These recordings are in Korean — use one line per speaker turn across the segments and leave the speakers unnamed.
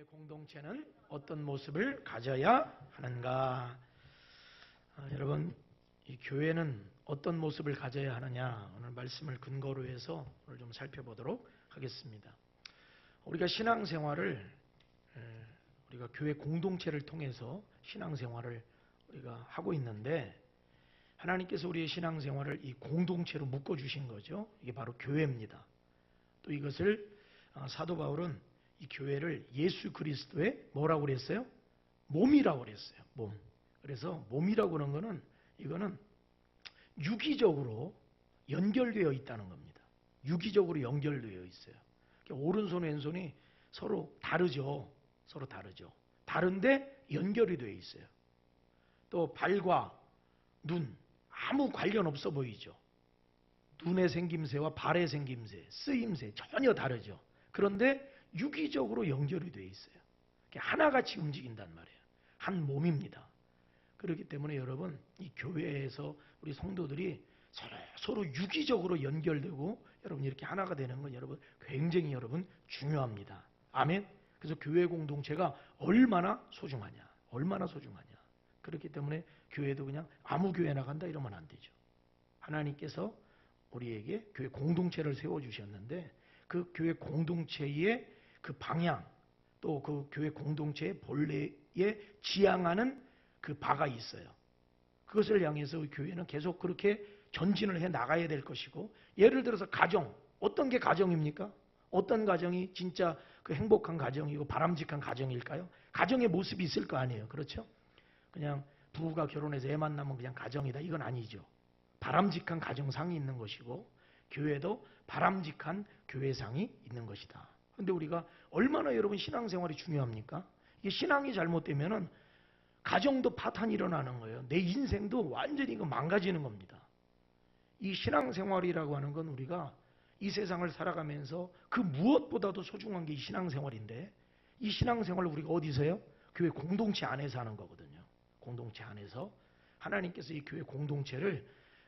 교회 공동체는 어떤 모습을 가져야 하는가? 여러분, 이 교회는 어떤 모습을 가져야 하느냐? 오늘 말씀을 근거로 해서 오늘 좀 살펴보도록 하겠습니다. 우리가 신앙생활을 우리가 교회 공동체를 통해서 신앙생활을 우리가 하고 있는데 하나님께서 우리의 신앙생활을 이 공동체로 묶어주신 거죠. 이게 바로 교회입니다. 또 이것을 사도 바울은 이 교회를 예수 그리스도의 뭐라고 그랬어요? 몸이라고 그랬어요. 몸. 그래서 몸이라고 그러는 거는 이거는 유기적으로 연결되어 있다는 겁니다. 유기적으로 연결되어 있어요. 오른손 왼손이 서로 다르죠. 서로 다르죠. 다른데 연결이 되어 있어요. 또 발과 눈 아무 관련 없어 보이죠. 눈의 생김새와 발의 생김새, 쓰임새 전혀 다르죠. 그런데 유기적으로 연결이 되어 있어요. 하나같이 움직인단 말이에요. 한 몸입니다. 그렇기 때문에 여러분 이 교회에서 우리 성도들이 서로 유기적으로 연결되고 여러분 이렇게 하나가 되는 건 여러분 굉장히 여러분 중요합니다. 아멘. 그래서 교회 공동체가 얼마나 소중하냐. 얼마나 소중하냐. 그렇기 때문에 교회도 그냥 아무 교회 나간다 이러면 안 되죠. 하나님께서 우리에게 교회 공동체를 세워주셨는데 그 교회 공동체의 그 방향 또 그 교회 공동체의 본래에 지향하는 그 바가 있어요. 그것을 향해서 교회는 계속 그렇게 전진을 해 나가야 될 것이고 예를 들어서 가정, 어떤 게 가정입니까? 어떤 가정이 진짜 그 행복한 가정이고 바람직한 가정일까요? 가정의 모습이 있을 거 아니에요. 그렇죠? 그냥 부부가 결혼해서 애 만나면 그냥 가정이다. 이건 아니죠. 바람직한 가정상이 있는 것이고 교회도 바람직한 교회상이 있는 것이다. 그런데 우리가 얼마나 여러분 신앙생활이 중요합니까? 이게 신앙이 잘못되면은 가정도 파탄이 일어나는 거예요. 내 인생도 완전히 망가지는 겁니다. 이 신앙생활이라고 하는 건 우리가 이 세상을 살아가면서 그 무엇보다도 소중한 게 이 신앙생활인데 이 신앙생활을 우리가 어디서요? 교회 공동체 안에서 하는 거거든요. 공동체 안에서 하나님께서 이 교회 공동체를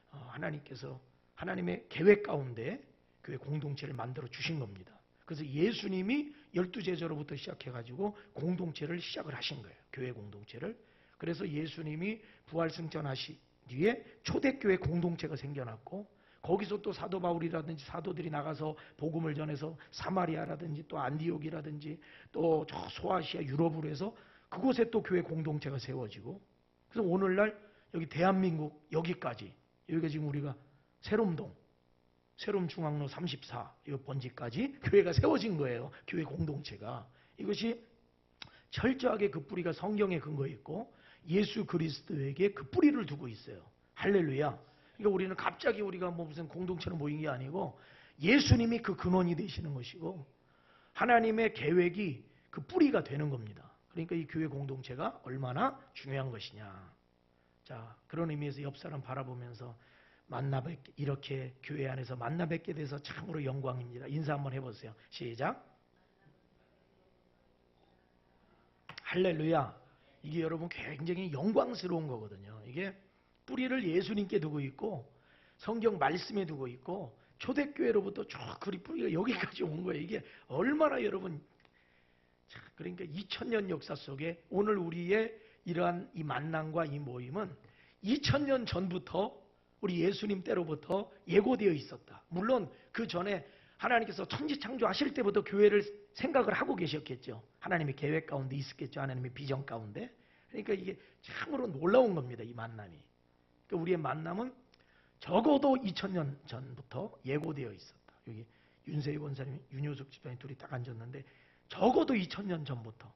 하나님께서 하나님의 계획 가운데 교회 공동체를 만들어 주신 겁니다. 그래서 예수님이 12제자로부터 시작해가지고 공동체를 시작을 하신 거예요. 교회 공동체를. 그래서 예수님이 부활승천하신 뒤에 초대교회 공동체가 생겨났고 거기서 또 사도 바울이라든지 사도들이 나가서 복음을 전해서 사마리아라든지 또 안디옥이라든지 또 저 소아시아 유럽으로 해서 그곳에 또 교회 공동체가 세워지고 그래서 오늘날 여기 대한민국 여기까지 여기가 지금 우리가 세롬중앙로 34 이 번지까지 교회가 세워진 거예요. 교회 공동체가. 이것이 철저하게 그 뿌리가 성경에 근거해 있고 예수 그리스도에게 그 뿌리를 두고 있어요. 할렐루야. 그러니까 우리는 갑자기 우리가 뭐 무슨 공동체로 모인 게 아니고 예수님이 그 근원이 되시는 것이고 하나님의 계획이 그 뿌리가 되는 겁니다. 그러니까 이 교회 공동체가 얼마나 중요한 것이냐. 자, 그런 의미에서 옆 사람 바라보면서 이렇게 교회 안에서 만나 뵙게 돼서 참으로 영광입니다. 인사 한번 해보세요. 시작. 할렐루야. 이게 여러분 굉장히 영광스러운 거거든요. 이게 뿌리를 예수님께 두고 있고 성경 말씀에 두고 있고 초대교회로부터 쭉 그리 뿌리가 여기까지 온 거예요. 이게 얼마나 여러분 그러니까 2000년 역사 속에 오늘 우리의 이러한 이 만남과 이 모임은 2000년 전부터 우리 예수님 때로부터 예고되어 있었다. 물론 그 전에 하나님께서 천지 창조하실 때부터 교회를 생각을 하고 계셨겠죠. 하나님의 계획 가운데 있었겠죠. 하나님의 비전 가운데. 그러니까 이게 참으로 놀라운 겁니다. 이 만남이. 그러니까 우리의 만남은 적어도 2000년 전부터 예고되어 있었다. 여기 윤세희 권사님, 윤효숙 집사님 둘이 딱 앉았는데 적어도 2000년 전부터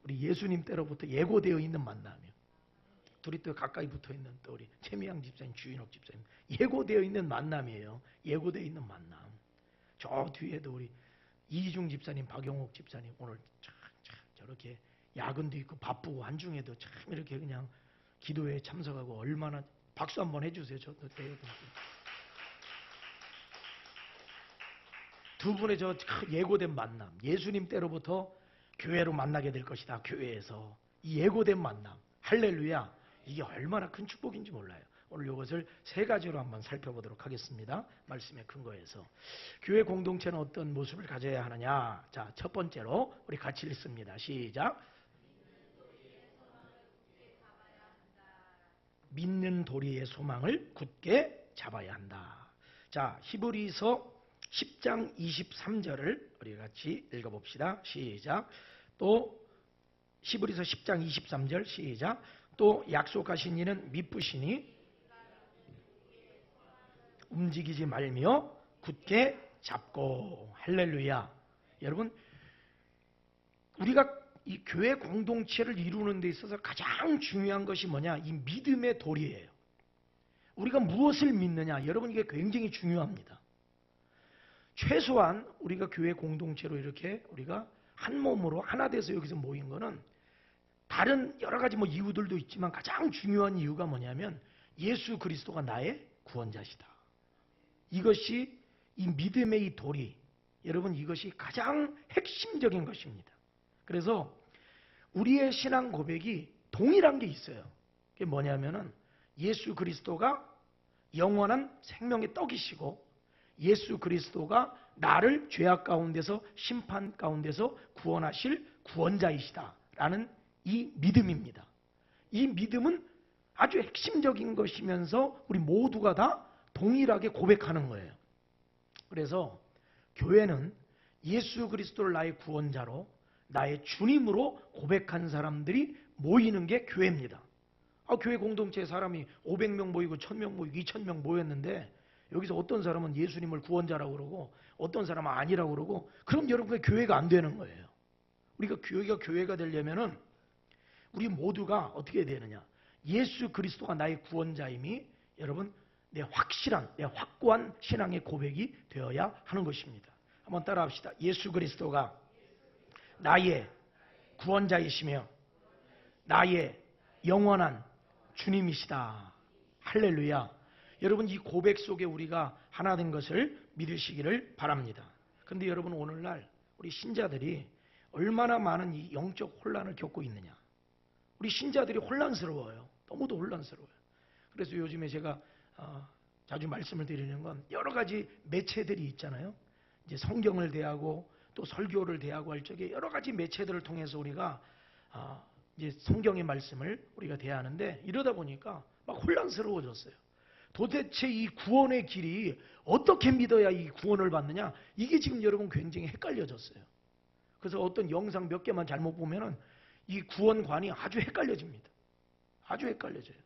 우리 예수님 때로부터 예고되어 있는 만남이요. 둘이 또 가까이 붙어있는 또 우리 최미양 집사님, 주인옥 집사님 예고되어 있는 만남이에요. 예고되어 있는 만남. 저 뒤에도 우리 이중 집사님, 박용옥 집사님 오늘 참 저렇게 야근도 있고 바쁘고 한중에도 참 이렇게 그냥 기도회에 참석하고 얼마나 박수 한번 해주세요. 저도 두 분의 저 예고된 만남, 예수님 때로부터 교회로 만나게 될 것이다. 교회에서 이 예고된 만남, 할렐루야. 이게 얼마나 큰 축복인지 몰라요. 오늘 이것을 세 가지로 한번 살펴보도록 하겠습니다. 말씀의 근거에서. 교회 공동체는 어떤 모습을 가져야 하느냐. 자, 첫 번째로 우리 같이 읽습니다. 시작. 믿는 도리의 소망을 굳게 잡아야 한다. 자, 히브리서 10장 23절을 우리 같이 읽어봅시다. 시작. 또 히브리서 10장 23절 시작. 또 약속하신 이는 미쁘시니 움직이지 말며 굳게 잡고. 할렐루야. 여러분, 우리가 이 교회 공동체를 이루는 데 있어서 가장 중요한 것이 뭐냐? 이 믿음의 도리예요. 우리가 무엇을 믿느냐? 여러분, 이게 굉장히 중요합니다. 최소한 우리가 교회 공동체로 이렇게 우리가 한 몸으로 하나 돼서 여기서 모인 거는 다른 여러 가지 이유들도 있지만 가장 중요한 이유가 뭐냐면 예수 그리스도가 나의 구원자시다. 이것이 이 믿음의 이 도리, 여러분, 이것이 가장 핵심적인 것입니다. 그래서 우리의 신앙 고백이 동일한 게 있어요. 그게 뭐냐면은 예수 그리스도가 영원한 생명의 떡이시고 예수 그리스도가 나를 죄악 가운데서 심판 가운데서 구원하실 구원자이시다라는 이 믿음입니다. 이 믿음은 아주 핵심적인 것이면서 우리 모두가 다 동일하게 고백하는 거예요. 그래서 교회는 예수 그리스도를 나의 구원자로 나의 주님으로 고백한 사람들이 모이는 게 교회입니다. 교회 공동체에 사람이 500명 모이고 1000명 모이고 2000명 모였는데 여기서 어떤 사람은 예수님을 구원자라고 그러고 어떤 사람은 아니라고 그러고, 그럼 여러분의 교회가 안 되는 거예요. 우리가 교회가 되려면은 우리 모두가 어떻게 해야 되느냐? 예수 그리스도가 나의 구원자임이 여러분 내 확실한, 내 확고한 신앙의 고백이 되어야 하는 것입니다. 한번 따라합시다. 예수 그리스도가 나의 구원자이시며 나의 영원한 주님이시다. 할렐루야. 여러분, 이 고백 속에 우리가 하나 된 것을 믿으시기를 바랍니다. 그런데 여러분, 오늘날 우리 신자들이 얼마나 많은 이 영적 혼란을 겪고 있느냐. 우리 신자들이 혼란스러워요. 너무도 혼란스러워요. 그래서 요즘에 제가 자주 말씀을 드리는 건 여러 가지 매체들이 있잖아요. 이제 성경을 대하고 또 설교를 대하고 할 적에 여러 가지 매체들을 통해서 우리가 이제 성경의 말씀을 우리가 대하는데, 이러다 보니까 막 혼란스러워졌어요. 도대체 이 구원의 길이 어떻게 믿어야 이 구원을 받느냐? 이게 지금 여러분 굉장히 헷갈려졌어요. 그래서 어떤 영상 몇 개만 잘못 보면은 이 구원관이 아주 헷갈려집니다. 아주 헷갈려져요.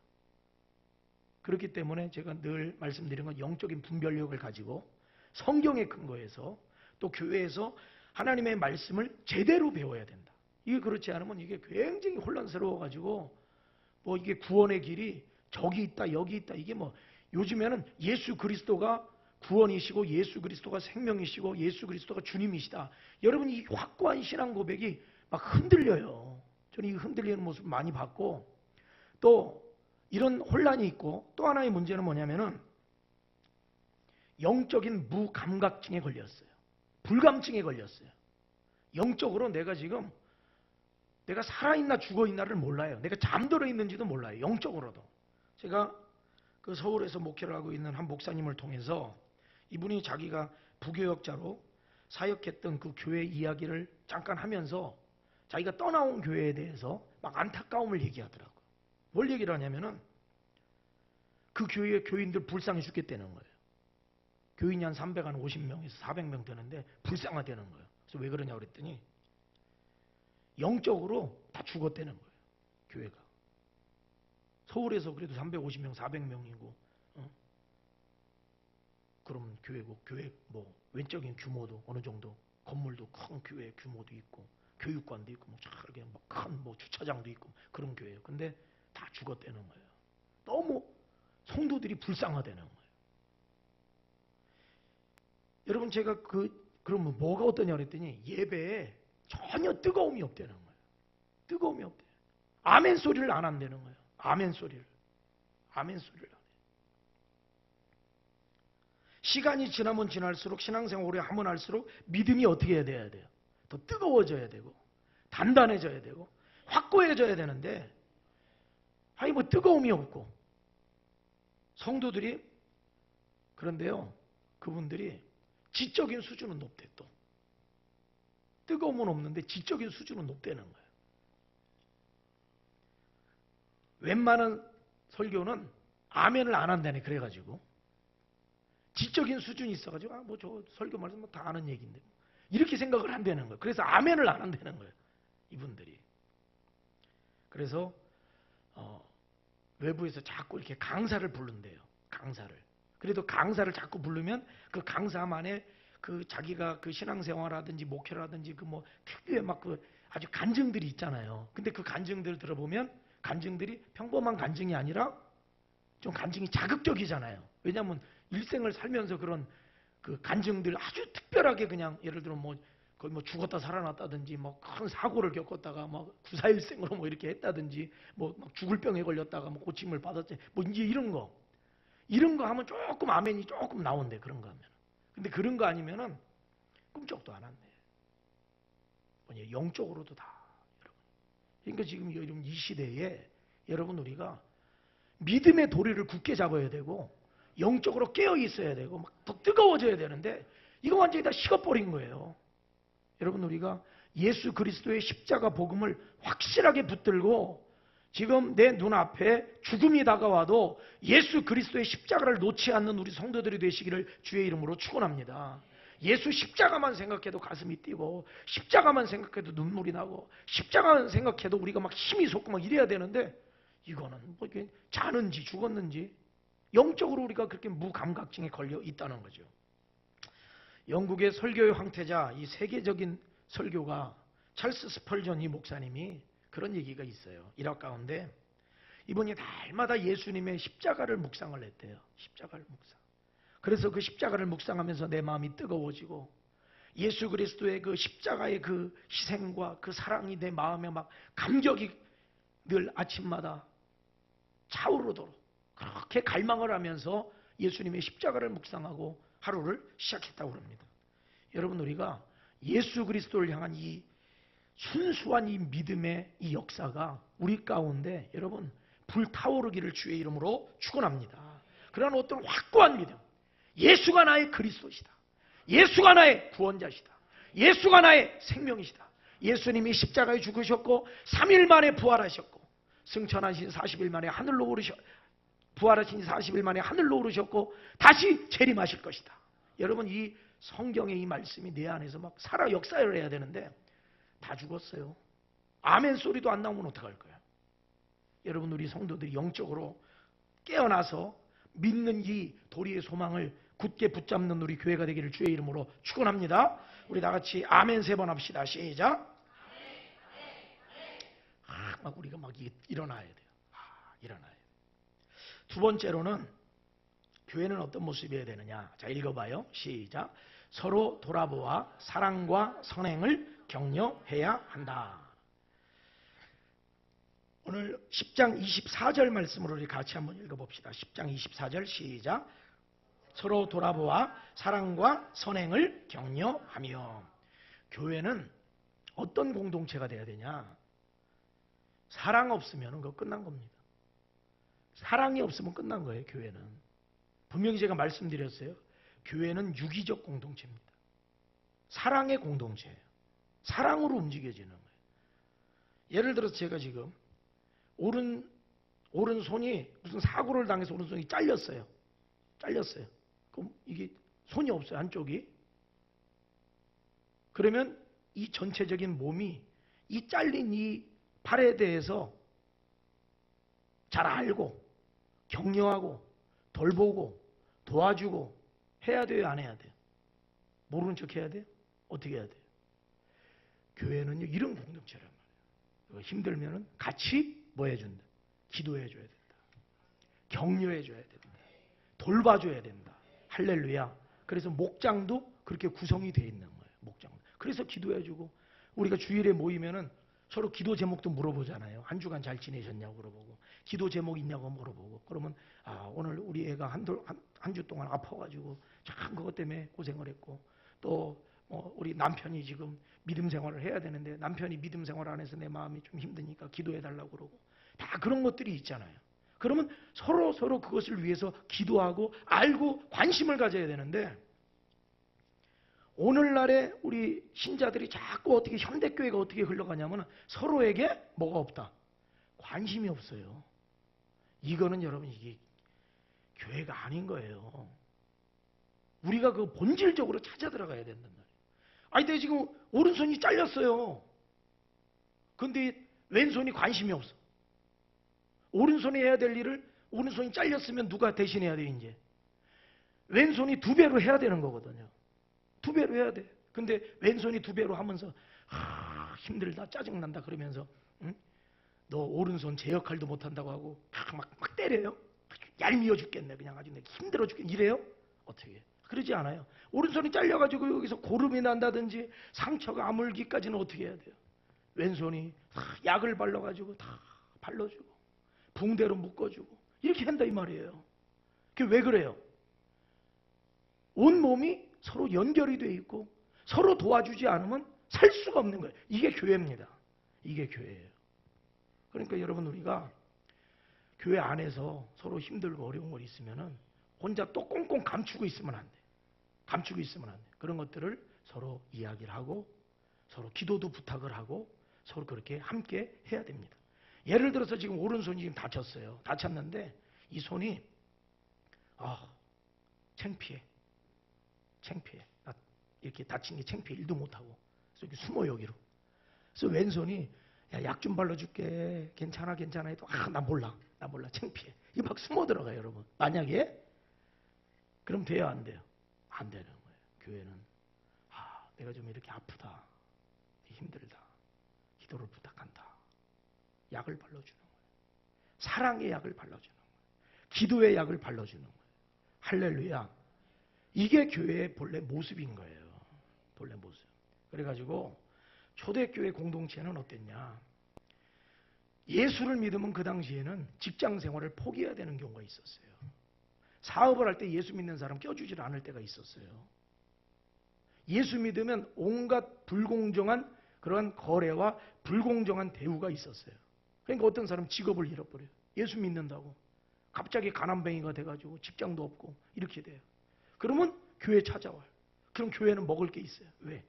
그렇기 때문에 제가 늘 말씀드린 건 영적인 분별력을 가지고 성경의 근거에서 또 교회에서 하나님의 말씀을 제대로 배워야 된다. 이게 그렇지 않으면 이게 굉장히 혼란스러워가지고 이게 구원의 길이 저기 있다 여기 있다, 이게 요즘에는 예수 그리스도가 구원이시고 예수 그리스도가 생명이시고 예수 그리스도가 주님이시다. 여러분, 이 확고한 신앙 고백이 막 흔들려요. 저는 이 흔들리는 모습을 많이 봤고, 또 이런 혼란이 있고, 또 하나의 문제는 뭐냐면은 영적인 무감각증에 걸렸어요. 불감증에 걸렸어요. 영적으로 내가 살아있나 죽어있나를 몰라요. 내가 잠들어 있는지도 몰라요. 영적으로도. 제가 그 서울에서 목회를 하고 있는 한 목사님을 통해서 이분이 자기가 부교역자로 사역했던 그 교회 이야기를 잠깐 하면서 자기가 떠나온 교회에 대해서 막 안타까움을 얘기하더라고요. 뭘 얘기를 하냐면은 그 교회의 교인들 불쌍해 죽겠다는 거예요. 교인이 한 350명에서 400명 되는데 불쌍하다는 거예요. 그래서 왜 그러냐고 그랬더니 영적으로 다 죽었다는 거예요. 교회가. 서울에서 그래도 350명, 400명이고 그럼 교회고, 교회 외적인 규모도 어느 정도, 건물도 큰 교회 규모도 있고 교육관도 있고 이렇게 큰 주차장도 있고 그런 교회예요. 근데 다 죽었다는 거예요. 너무 성도들이 불쌍하다는 거예요. 여러분, 제가 그러면 뭐가 어떠냐 그랬더니 예배에 전혀 뜨거움이 없다는 거예요. 뜨거움이 없대요. 아멘 소리를 안 한다는 거예요. 아멘 소리를 안 해요. 시간이 지나면 지날수록, 신앙생활 오래 하면 할수록 믿음이 어떻게 해야 돼요? 더 뜨거워져야 되고 단단해져야 되고 확고해져야 되는데, 뜨거움이 없고 성도들이 그런데요, 그분들이 지적인 수준은 높대. 또 뜨거움은 없는데 지적인 수준은 높다는 거예요. 웬만한 설교는 아멘을 안 한다네. 그래가지고 지적인 수준이 있어가지고 뭐 저 설교 말씀 뭐 다 아는 얘기인데 이렇게 생각을 한다는 거예요. 그래서 아멘을 안 한다는 거예요, 이분들이. 그래서 외부에서 자꾸 이렇게 강사를 부른대요. 강사를. 그래도 강사를 자꾸 부르면 그 강사만의 그 자기가 그 신앙생활하든지 목회라든지 그 뭐 특유의 막 그 아주 간증들이 있잖아요. 근데 그 간증들 들어보면 간증들이 평범한 간증이 아니라 좀 간증이 자극적이잖아요. 왜냐하면 일생을 살면서 그런 그 간증들 아주 특별하게 그냥 예를 들어 뭐 거의 뭐 죽었다 살아났다든지 뭐 큰 사고를 겪었다가 뭐 구사일생으로 뭐 이렇게 했다든지 뭐 막 죽을 병에 걸렸다가 뭐 고침을 받았지 뭐 이제 이런 거 하면 조금 아멘이 조금 나온대. 그런 거 하면. 근데 그런 거 아니면은 꿈쩍도 안 한대. 뭐냐, 영적으로도 다. 여러분. 그러니까 지금 여러분 이 시대에 여러분 우리가 믿음의 도리를 굳게 잡아야 되고 영적으로 깨어 있어야 되고 막 더 뜨거워져야 되는데 이거 완전히 다 식어버린 거예요. 여러분 우리가 예수 그리스도의 십자가 복음을 확실하게 붙들고 지금 내 눈앞에 죽음이 다가와도 예수 그리스도의 십자가를 놓지 않는 우리 성도들이 되시기를 주의 이름으로 축원합니다. 예수 십자가만 생각해도 가슴이 뛰고 십자가만 생각해도 눈물이 나고 십자가만 생각해도 우리가 막 힘이 솟고 막 이래야 되는데 이거는 뭐 이게 자는지 죽었는지 영적으로 우리가 그렇게 무감각증에 걸려 있다는 거죠. 영국의 설교의 황태자, 이 세계적인 설교가 찰스 스펄전 이 목사님이 그런 얘기가 있어요. 일화 가운데 이분이 날마다 예수님의 십자가를 묵상을 했대요. 십자가를 묵상. 그래서 그 십자가를 묵상하면서 내 마음이 뜨거워지고 예수 그리스도의 그 십자가의 그 희생과 그 사랑이 내 마음에 막 감격이 늘 아침마다 차오르도록 그렇게 갈망을 하면서 예수님의 십자가를 묵상하고 하루를 시작했다고 합니다. 여러분 우리가 예수 그리스도를 향한 이 순수한 이 믿음의 이 역사가 우리 가운데 여러분 불타오르기를 주의 이름으로 축원합니다. 그러한 어떤 확고한 믿음, 예수가 나의 그리스도시다. 예수가 나의 구원자시다. 예수가 나의 생명이시다. 예수님이 십자가에 죽으셨고 3일 만에 부활하셨고 승천하신 40일 만에 하늘로 부활하신 40일 만에 하늘로 오르셨고 다시 재림하실 것이다. 여러분 이 성경의 이 말씀이 내 안에서 막 살아 역사를 해야 되는데 다 죽었어요. 아멘 소리도 안 나오면 어떡할 거야. 여러분 우리 성도들이 영적으로 깨어나서 믿는 이 도리의 소망을 굳게 붙잡는 우리 교회가 되기를 주의 이름으로 축원합니다. 우리 다 같이 아멘 3번 합시다. 시작. 막 우리가 막 일어나야 돼요. 일어나야 돼요. 두 번째로는 교회는 어떤 모습이어야 되느냐. 자, 읽어봐요. 시작. 서로 돌아보아 사랑과 선행을 격려해야 한다. 오늘 10장 24절 말씀으로 우리 같이 한번 읽어봅시다. 10장 24절 시작. 서로 돌아보아 사랑과 선행을 격려하며. 교회는 어떤 공동체가 돼야 되냐. 사랑 없으면 그거 끝난 겁니다. 사랑이 없으면 끝난 거예요. 교회는. 분명히 제가 말씀드렸어요. 교회는 유기적 공동체입니다. 사랑의 공동체예요. 사랑으로 움직여지는 거예요. 예를 들어서 제가 지금 오른손이 무슨 사고를 당해서 오른손이 잘렸어요. 그럼 이게 손이 없어요. 한쪽이. 그러면 이 전체적인 몸이 이 잘린 이 팔에 대해서 잘 알고 격려하고 돌보고 도와주고 해야 돼요? 안 해야 돼요? 모르는 척 해야 돼요? 어떻게 해야 돼요? 교회는요 이런 공동체란 말이에요. 힘들면은 같이 뭐 해준다? 기도해 줘야 된다. 격려해 줘야 된다. 돌봐줘야 된다. 할렐루야. 그래서 목장도 그렇게 구성이 되어 있는 거예요. 목장. 그래서 기도해 주고 우리가 주일에 모이면은 서로 기도 제목도 물어보잖아요. 한 주간 잘 지내셨냐고 물어보고 기도 제목 있냐고 물어보고 그러면 오늘 우리 애가 한 주 동안 아파가지고 참 그것 때문에 고생을 했고 또 우리 남편이 지금 믿음 생활을 해야 되는데 남편이 믿음 생활 안 해서 내 마음이 좀 힘드니까 기도해 달라고 그러고 다 그런 것들이 있잖아요. 그러면 서로 그것을 위해서 기도하고 알고 관심을 가져야 되는데 오늘날의 우리 신자들이 자꾸 어떻게 현대교회가 어떻게 흘러가냐면 서로에게 뭐가 없다? 관심이 없어요. 이거는 여러분 이게 교회가 아닌 거예요. 우리가 그 본질적으로 찾아 들어가야 된단 말이에요. 아니 내가 지금 오른손이 잘렸어요. 근데 왼손이 관심이 없어. 오른손이 해야 될 일을 오른손이 잘렸으면 누가 대신해야 돼 이제. 왼손이 2배로 해야 되는 거거든요. 2배로 해야 돼. 근데 왼손이 2배로 하면서 힘들다 짜증난다 그러면서 응? 너 오른손 제 역할도 못한다고 하고 막 때려요. 얄미워 죽겠네. 그냥 아주 힘들어 죽겠네. 이래요? 어떻게 해? 그러지 않아요. 오른손이 잘려가지고 여기서 고름이 난다든지 상처가 아물기까지는 어떻게 해야 돼요? 왼손이 약을 발라가지고 다 발라주고 붕대로 묶어주고 이렇게 한다 이 말이에요. 그게 왜 그래요? 온 몸이 서로 연결이 돼 있고 서로 도와주지 않으면 살 수가 없는 거예요. 이게 교회입니다. 이게 교회예요. 그러니까 여러분 우리가 교회 안에서 서로 힘들고 어려운 거 있으면은 혼자 또 꽁꽁 감추고 있으면 안 돼. 감추고 있으면 안 돼. 그런 것들을 서로 이야기를 하고 서로 기도도 부탁을 하고 서로 그렇게 함께 해야 됩니다. 예를 들어서 지금 오른손이 지금 다쳤어요. 다쳤는데 이 손이 창피해. 나 이렇게 다친 게 창피해. 일도 못하고. 그래서 이렇게 숨어 여기로. 그래서 왼손이 약 좀 발라줄게. 괜찮아 해도 나 몰라. 창피해. 이 막 숨어 들어가요 여러분. 만약에 그럼 돼요 안 돼요? 안 되는 거예요. 교회는 내가 좀 이렇게 아프다. 힘들다. 기도를 부탁한다. 약을 발라주는 거예요. 사랑의 약을 발라주는 거예요. 기도의 약을 발라주는 거예요. 할렐루야. 이게 교회의 본래 모습인 거예요. 본래 모습. 그래가지고 초대교회 공동체는 어땠냐. 예수를 믿으면 그 당시에는 직장 생활을 포기해야 되는 경우가 있었어요. 사업을 할 때 예수 믿는 사람 껴주질 않을 때가 있었어요. 예수 믿으면 온갖 불공정한 그런 거래와 불공정한 대우가 있었어요. 그러니까 어떤 사람 직업을 잃어버려요. 예수 믿는다고. 갑자기 가난뱅이가 돼가지고 직장도 없고 이렇게 돼요. 그러면 교회 찾아와요. 그럼 교회는 먹을 게 있어요. 왜?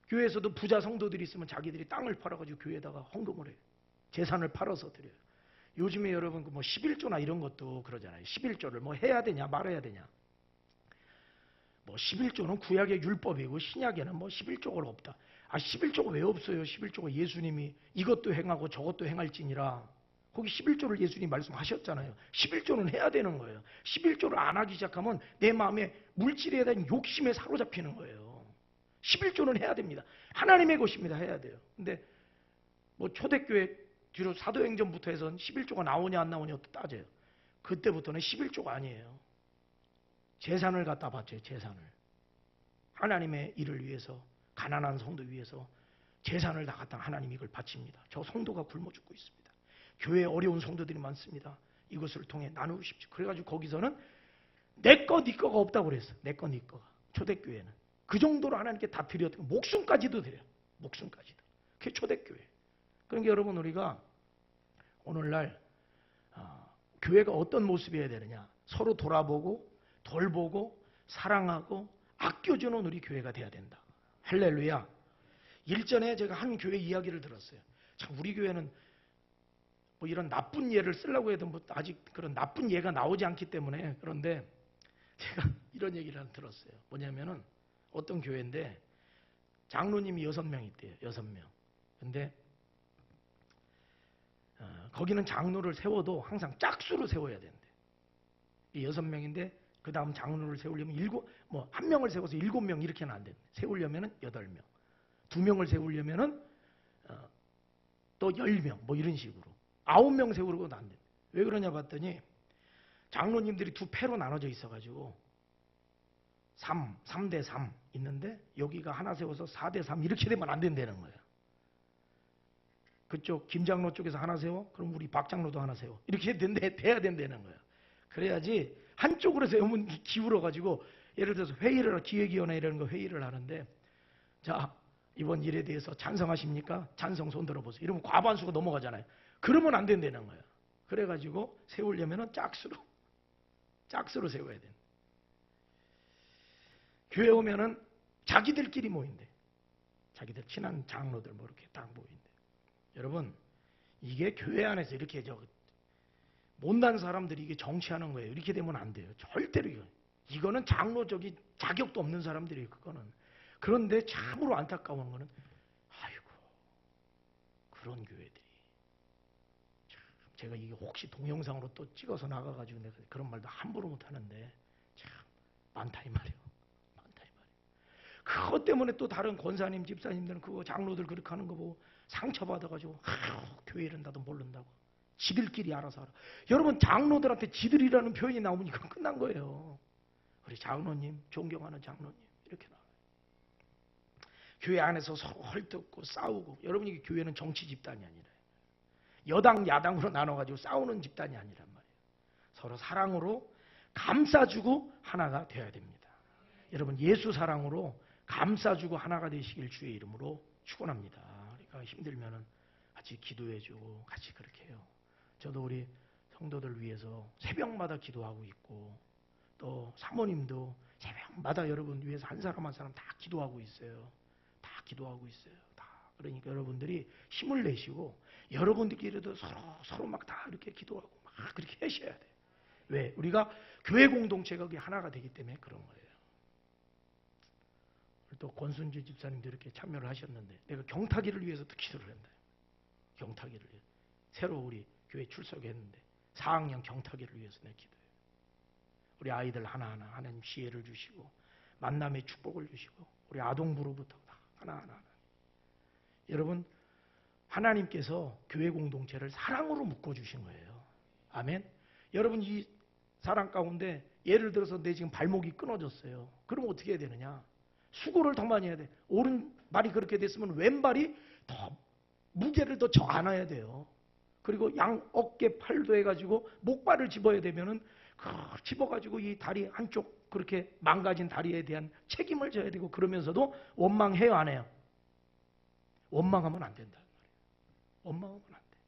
교회에서도 부자 성도들이 있으면 자기들이 땅을 팔아가지고 교회에다가 헌금을 해요. 재산을 팔아서 드려요. 요즘에 여러분 뭐 11조나 이런 것도 그러잖아요. 11조를 뭐 해야 되냐 말아야 되냐. 뭐 11조는 구약의 율법이고 신약에는 뭐 11조가 없다. 11조가 왜 없어요? 11조가 예수님이 이것도 행하고 저것도 행할지니라. 거기 11조를 예수님이 말씀하셨잖아요. 11조는 해야 되는 거예요. 11조를 안 하기 시작하면 내 마음에 물질에 대한 욕심에 사로잡히는 거예요. 11조는 해야 됩니다. 하나님의 것입니다. 해야 돼요. 근데 뭐 초대교회 뒤로 사도행전부터 해서 11조가 나오냐 안 나오냐 따져요. 그때부터는 11조가 아니에요. 재산을 갖다 바쳐요. 재산을. 하나님의 일을 위해서 가난한 성도 위해서 재산을 다 갖다 하나님이 이걸 바칩니다. 저 성도가 굶어 죽고 있습니다. 교회에 어려운 성도들이 많습니다. 이것을 통해 나누십시오. 그래가지고 거기서는 내 거, 네 거가 없다고 그랬어. 내 거, 네 거가. 초대교회는. 그 정도로 하나님께 다 드렸고 목숨까지도 드려요. 목숨까지도. 그게 초대교회. 그러니까 여러분 우리가 오늘날 교회가 어떤 모습이어야 되느냐. 서로 돌아보고 돌보고 사랑하고 아껴주는 우리 교회가 돼야 된다. 할렐루야. 일전에 제가 한 교회 이야기를 들었어요. 참 우리 교회는 뭐 이런 나쁜 예를 쓰려고 해도 뭐 아직 그런 나쁜 예가 나오지 않기 때문에 그런데 제가 이런 얘기를 하나 들었어요. 뭐냐면은 어떤 교회인데 장로님이 6명 있대요. 6명. 근데 거기는 장로를 세워도 항상 짝수로 세워야 된대. 이 6명인데 그 다음 장로를 세우려면 1명을 세워서 7명 이렇게는 안 된대. 세우려면은 8명. 2명을 세우려면은 또 10명 뭐 이런 식으로. 9명 세우려고도 안 돼. 왜 그러냐 봤더니 장로님들이 2패로 나눠져 있어가지고 3대 3 있는데 여기가 하나 세워서 4대 3 이렇게 되면 안 된다는 거예요. 그쪽 김장로 쪽에서 하나 세워? 그럼 우리 박장로도 하나 세워. 이렇게 돼야 된다는 거예요. 그래야지 한쪽으로 세우면 기울어가지고 예를 들어서 회의를 기획위원회 이런 거 회의를 하는데 자 이번 일에 대해서 찬성하십니까? 찬성 손 들어보세요. 이러면 과반수가 넘어가잖아요. 그러면 안 된다는 거예요. 그래가지고 세우려면은 짝수로 세워야 돼. 교회 오면은 자기들끼리 모인대. 자기들 친한 장로들 뭐 이렇게 딱 모인대. 여러분, 이게 교회 안에서 이렇게 못난 사람들이 이게 정치하는 거예요. 이렇게 되면 안 돼요. 절대로 이거는 장로적인 자격도 없는 사람들이에요. 그거는. 그런데 참으로 안타까운 거는 아이고 그런 교회들이 참, 제가 이게 혹시 동영상으로 또 찍어서 나가가지고 내가 그런 말도 함부로 못하는데 참 많다 이 말이에요. 많다 이 말이에요. 그것 때문에 또 다른 권사님 집사님들은 그거 장로들 그렇게 하는 거 보고 상처받아가지고 교회 이런다도 모른다고 지들끼리 알아서 알아. 여러분 장로들한테 지들이라는 표현이 나오면 이건 끝난 거예요. 우리 장로님, 존경하는 장로님 이렇게 나와요. 교회 안에서 서로 헐뜯고 싸우고. 여러분 이게 교회는 정치 집단이 아니라 여당 야당으로 나눠가지고 싸우는 집단이 아니란 말이에요. 서로 사랑으로 감싸주고 하나가 되어야 됩니다. 여러분 예수 사랑으로 감싸주고 하나가 되시길 주의 이름으로 축원합니다. 그러니까 힘들면은 같이 기도해주고 같이 그렇게 해요. 저도 우리 성도들 위해서 새벽마다 기도하고 있고 또 사모님도 새벽마다 여러분 위해서 한 사람 한 사람 다 기도하고 있어요. 다 기도하고 있어요. 다. 그러니까 여러분들이 힘을 내시고 여러분들끼리도 서로 막 다 이렇게 기도하고 막 그렇게 하셔야 돼. 왜? 우리가 교회 공동체가 그게 하나가 되기 때문에 그런 거예요. 또 권순주 집사님도 이렇게 참여를 하셨는데 내가 경타기를 위해서도 기도를 한다. 경타기를 위해서. 새로 우리 교회 출석했는데 4학년 경타기를 위해서 내가 기도해요. 우리 아이들 하나하나 하나님 지혜를 주시고 만남의 축복을 주시고 우리 아동부로부터 하나하나. 여러분 하나님께서 교회 공동체를 사랑으로 묶어주신 거예요. 아멘. 여러분 이 사랑 가운데 예를 들어서 내 지금 발목이 끊어졌어요. 그럼 어떻게 해야 되느냐? 수고를 더 많이 해야 돼. 오른발이 그렇게 됐으면 왼발이 더 무게를 더 져 안아야 돼요. 그리고 양 어깨 팔도 해가지고 목발을 집어야 되면은 집어가지고 이 다리 한쪽 그렇게 망가진 다리에 대한 책임을 져야 되고 그러면서도 원망해요 안 해요? 원망하면 안 된다는 말이에요. 원망하면 안 돼.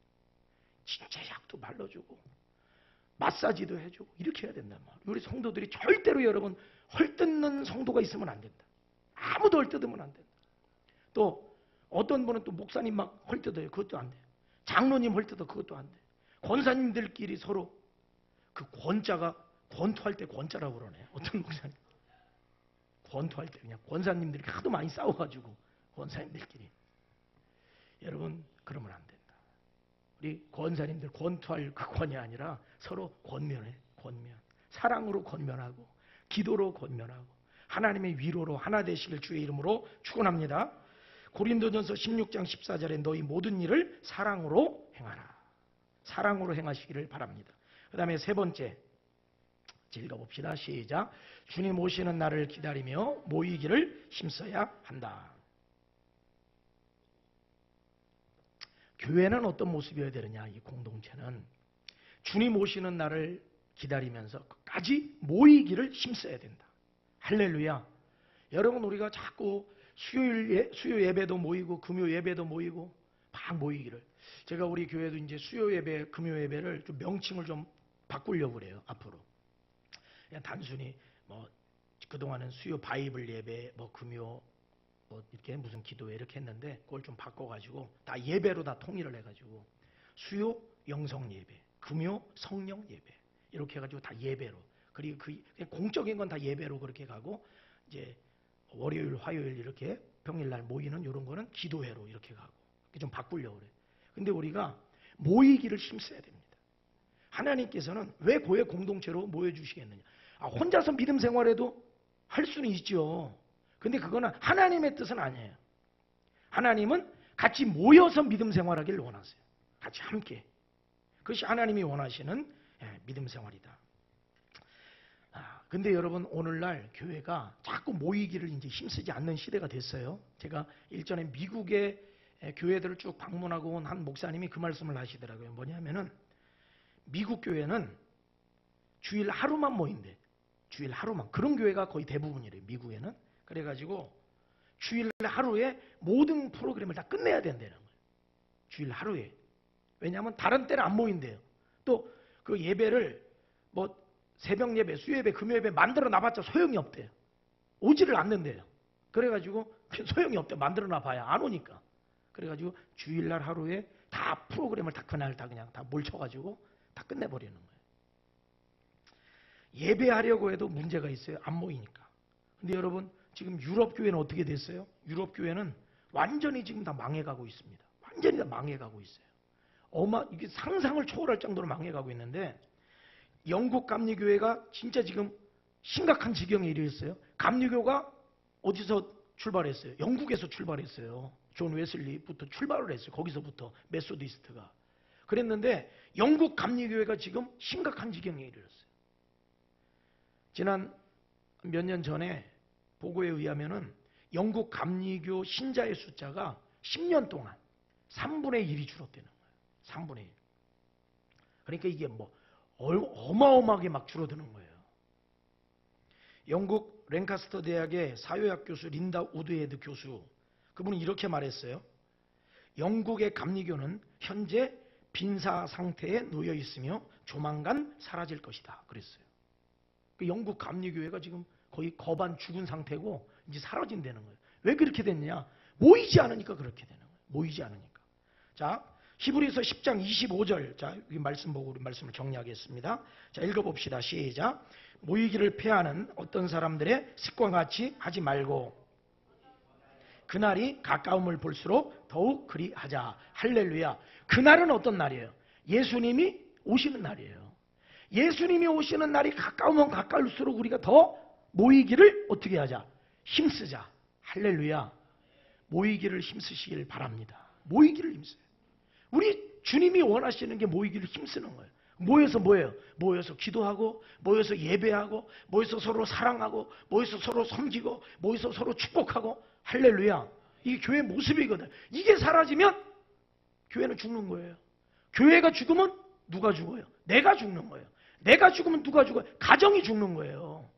진짜 약도 발라주고 마사지도 해주고 이렇게 해야 된단 말이에요. 우리 성도들이 절대로 여러분 헐뜯는 성도가 있으면 안 된다. 아무도 헐뜯으면 안 된다. 또 어떤 분은 또 목사님 막 헐뜯어요. 그것도 안 돼요. 장로님 헐뜯어 그것도 안 돼요. 권사님들끼리 서로 그 권자가 권투할 때 권자라고 그러네. 어떤 목사님 권투할 때 그냥 권사님들이 하도 많이 싸워가지고 권사님들끼리. 여러분 그러면 안 된다. 우리 권사님들 권투할 그 권이 아니라 서로 권면해. 권면. 사랑으로 권면하고 기도로 권면하고 하나님의 위로로 하나 되시길 주의 이름으로 축원합니다. 고린도전서 16장 14절에 너희 모든 일을 사랑으로 행하라. 사랑으로 행하시기를 바랍니다. 그 다음에 세 번째 읽어봅시다. 시작. 주님 오시는 날을 기다리며 모이기를 힘써야 한다. 교회는 어떤 모습이어야 되느냐? 이 공동체는 주님 오시는 날을 기다리면서 끝까지 모이기를 힘써야 된다. 할렐루야. 여러분 우리가 자꾸 수요 예배도 모이고 금요 예배도 모이고 막 모이기를. 제가 우리 교회도 이제 수요 예배, 금요 예배를 좀 명칭을 좀 바꾸려고 그래요. 앞으로. 그냥 단순히 뭐 그동안은 수요 바이블 예배, 뭐 금요 뭐 이렇게 무슨 기도회 이렇게 했는데 그걸 좀 바꿔가지고 다 예배로 다 통일을 해가지고 수요 영성 예배, 금요 성령 예배 이렇게 해가지고 다 예배로. 그리고 그 공적인 건 다 예배로 그렇게 가고 이제 월요일, 화요일 이렇게 평일날 모이는 이런 거는 기도회로 이렇게 가고 좀 바꾸려고 그래요. 근데 우리가 모이기를 힘써야 됩니다. 하나님께서는 왜 교회 공동체로 모여주시겠느냐? 혼자서 믿음 생활해도 할 수는 있죠. 근데 그거는 하나님의 뜻은 아니에요. 하나님은 같이 모여서 믿음 생활하기를 원하세요. 같이 함께. 그것이 하나님이 원하시는 믿음 생활이다. 근데 여러분 오늘날 교회가 자꾸 모이기를 이제 힘쓰지 않는 시대가 됐어요. 제가 일전에 미국의 교회들을 쭉 방문하고 온 한 목사님이 그 말씀을 하시더라고요. 뭐냐면은 미국 교회는 주일 하루만 모인대. 주일 하루만. 그런 교회가 거의 대부분이래요. 미국에는. 그래가지고 주일 하루에 모든 프로그램을 다 끝내야 된다는 거예요. 주일 하루에. 왜냐하면 다른 때는 안 모인대요. 또 그 예배를 뭐 새벽 예배, 수요 예배, 금요 예배 만들어 놔봤자 소용이 없대요. 오지를 않는데요. 그래가지고 소용이 없대. 만들어 놔봐야 안 오니까. 그래가지고 주일날 하루에 다 프로그램을 다 그날 다 그냥 다 몰쳐가지고 다 끝내버리는 거예요. 예배하려고 해도 문제가 있어요. 안 모이니까. 근데 여러분 지금 유럽 교회는 어떻게 됐어요? 유럽 교회는 완전히 지금 다 망해가고 있습니다. 완전히 다 망해가고 있어요. 이게 상상을 초월할 정도로 망해가고 있는데 영국 감리교회가 진짜 지금 심각한 지경에 이르렀어요. 감리교가 어디서 출발했어요? 영국에서 출발했어요. 존 웨슬리부터 출발을 했어요. 거기서부터 메소디스트가. 그랬는데 영국 감리교회가 지금 심각한 지경에 이르렀어요. 지난 몇 년 전에 보고에 의하면은 영국 감리교 신자의 숫자가 10년 동안 3분의 1이 줄었다는 거예요. 3분의 1. 그러니까 이게 뭐 어마어마하게 막 줄어드는 거예요. 영국 랭카스터 대학의 사회학 교수 린다 우드헤드 교수, 그분은 이렇게 말했어요. 영국의 감리교는 현재 빈사 상태에 놓여 있으며 조만간 사라질 것이다. 그랬어요. 영국 감리교회가 지금 거의 거반 죽은 상태고 이제 사라진다는 거예요. 왜 그렇게 됐냐? 모이지 않으니까 그렇게 되는 거예요. 모이지 않으니까. 자, 히브리서 10장 25절. 자, 이 말씀 보고 우리 말씀을 정리하겠습니다. 자, 읽어봅시다. 시작. 모이기를 폐하는 어떤 사람들의 습관과 같이 하지 말고 그날이 가까움을 볼수록 더욱 그리하자. 할렐루야. 그날은 어떤 날이에요? 예수님이 오시는 날이에요. 예수님이 오시는 날이 가까우면 가까울수록 우리가 더 모이기를 어떻게 하자? 힘쓰자. 할렐루야. 모이기를 힘쓰시길 바랍니다. 모이기를 힘써요. 우리 주님이 원하시는 게 모이기를 힘쓰는 거예요. 모여서 뭐예요? 모여서 기도하고, 모여서 예배하고, 모여서 서로 사랑하고, 모여서 서로 섬기고, 모여서 서로 축복하고. 할렐루야. 이게 교회 모습이거든. 이게 사라지면 교회는 죽는 거예요. 교회가 죽으면 누가 죽어요? 내가 죽는 거예요. 내가 죽으면 누가 죽어요? 가정이 죽는 거예요.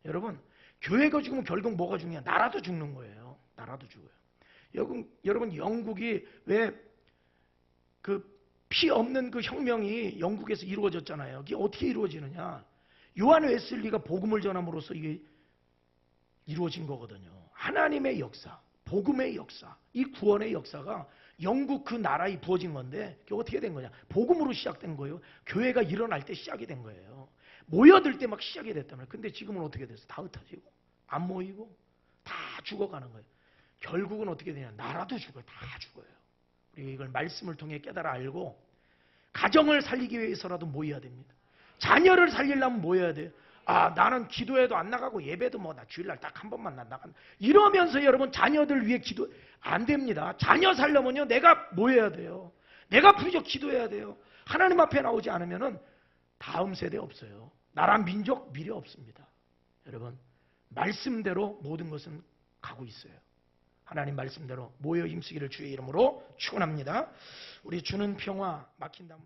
여러분, 교회가 죽으면 결국 뭐가 죽냐? 나라도 죽는 거예요. 나라도 죽어요. 여러분 영국이 왜 그 피 없는 그 혁명이 영국에서 이루어졌잖아요. 이게 어떻게 이루어지느냐? 요한 웨슬리가 복음을 전함으로써 이게 이루어진 거거든요. 하나님의 역사, 복음의 역사, 이 구원의 역사가 영국 그 나라에 부어진 건데 그게 어떻게 된 거냐? 복음으로 시작된 거예요. 교회가 일어날 때 시작이 된 거예요. 모여들 때 막 시작이 됐단 말이에요. 근데 지금은 어떻게 됐어? 다 흩어지고 안 모이고 다 죽어가는 거예요. 결국은 어떻게 되냐? 나라도 죽어요. 다 죽어요. 우리가 이걸 말씀을 통해 깨달아 알고 가정을 살리기 위해서라도 모여야 됩니다. 자녀를 살리려면 모여야 돼요. 아, 나는 기도회도 안 나가고 예배도 뭐 나 주일날 딱 한 번만 나간다. 이러면서 여러분 자녀들 위해 기도 안 됩니다. 자녀 살려면요 내가 모여야 돼요. 내가 부족 기도해야 돼요. 하나님 앞에 나오지 않으면은 다음 세대 없어요. 나라 민족 미래 없습니다. 여러분 말씀대로 모든 것은 가고 있어요. 하나님 말씀대로 모여 힘쓰기를 주의 이름으로 축원합니다. 우리 주는 평화 막힌다.